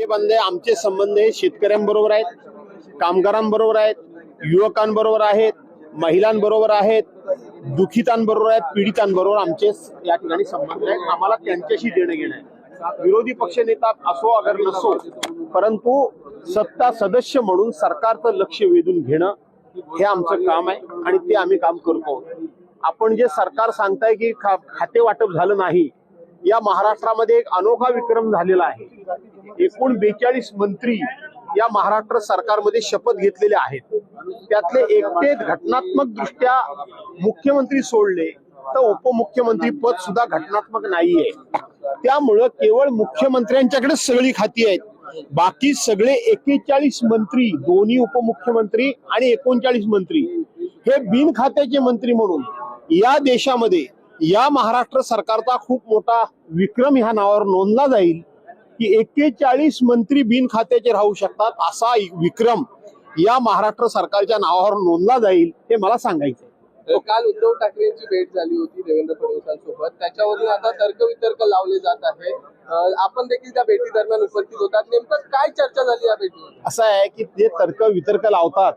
हे बंदे आमचे संबंध हे शेतकऱ्यांबरोबर आहेत, कामगारांबरोबर आहेत, युवकांबरोबर आहेत, महिलांबरोबर आहेत, दुखितांबरोबर आहेत, पीडितांबरोबर आमचे या ठिकाणी संबंध आहेत. आम्हाला त्यांच्याशी देणं घेणं आहे. विरोधी पक्षनेता असो अगर नसो, परंतु सत्ता सदस्य म्हणून सरकारचं लक्ष वेधून घेणं हे आमचं काम आहे आणि ते आम्ही काम करतो. आपण जे सरकार सांगताय की खाते वाटप झालं नाही, या महाराष्ट्रामध्ये एक अनोखा विक्रम झालेला आहे. एकूण 42 मंत्री या महाराष्ट्र सरकारमध्ये शपथ घेतलेले आहेत. त्यातले एकटे घटनात्मक दृष्ट्या मुख्यमंत्री सोडले तर उपमुख्यमंत्री पद सुद्धा घटनात्मक नाहीये. त्यामुळं केवळ मुख्यमंत्र्यांच्याकडे सगळी खाती आहेत. बाकी सगळे 41 मंत्री, दोन्ही उपमुख्यमंत्री आणि 39 मंत्री हे बिनखात्याचे मंत्री म्हणून या देशामध्ये या महाराष्ट्र सरकारचा खूप मोठा विक्रम ह्या नावावर नोंदला जाईल की 41 मंत्री बिनखात्याचे राहू शकतात, असा विक्रम या महाराष्ट्र सरकारच्या नावावर नोंदला जाईल हे मला सांगायचंय. काल उद्धव ठाकरेंची भेट झाली होती देवेंद्र फडणवीसांसोबत, त्याच्यावरून आता तर्कवितर्क लावले जात आहे. आपण देखील त्या भेटी दरम्यान उपस्थित होतात. नेमकं काय चर्चा झाली या भेटीवर? असं आहे की ते तर्क वितर्क लावतात,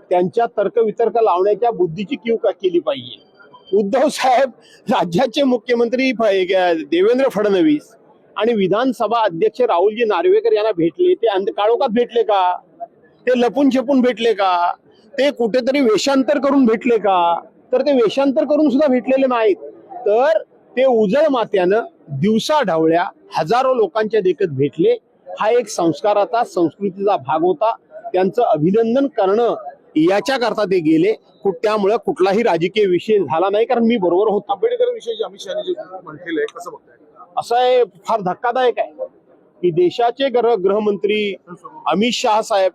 त्यांच्या तर्क वितर्क लावण्याच्या बुद्धीची कीव केली पाहिजे. उद्धव साहेब राज्याचे मुख्यमंत्री देवेंद्र फडणवीस आणि विधानसभा अध्यक्ष राहुलजी नार्वेकर यांना भेटले. ते काळोखात भेटले का? ते लपून छपून भेटले का? ते कुठेतरी वेषांतर करून भेटले का? तर ते वेषांतर करून सुद्धा भेटलेले नाहीत. तर ते उजळ मात्यानं दिवसा ढवळ्या हजारो लोकांच्या देखत भेटले. हा एक संस्काराचा, संस्कृतीचा भाग होता. त्यांचं अभिनंदन करणं याच्याकरता ते गेले. त्यामुळे कुठलाही राजकीय विषय झाला नाही, कारण मी बरोबर होतो. आंबेडकर विषयी अमित शहानी जे म्हटलेलं आहे कसं बघताय? असं आहे, फार धक्कादायक आहे की देशाचे गृहमंत्री अमित शहा साहेब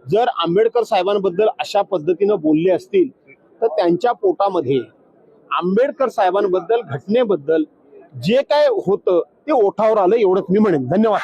जर आंबेडकर साहेबांबद्दल अशा पद्धतीनं बोलले असतील तर त्यांच्या पोटामध्ये आंबेडकर साहेबांबद्दल, घटनेबद्दल जे काय होतं ते ओठावर आलं, एवढंच मी म्हणेन. धन्यवाद.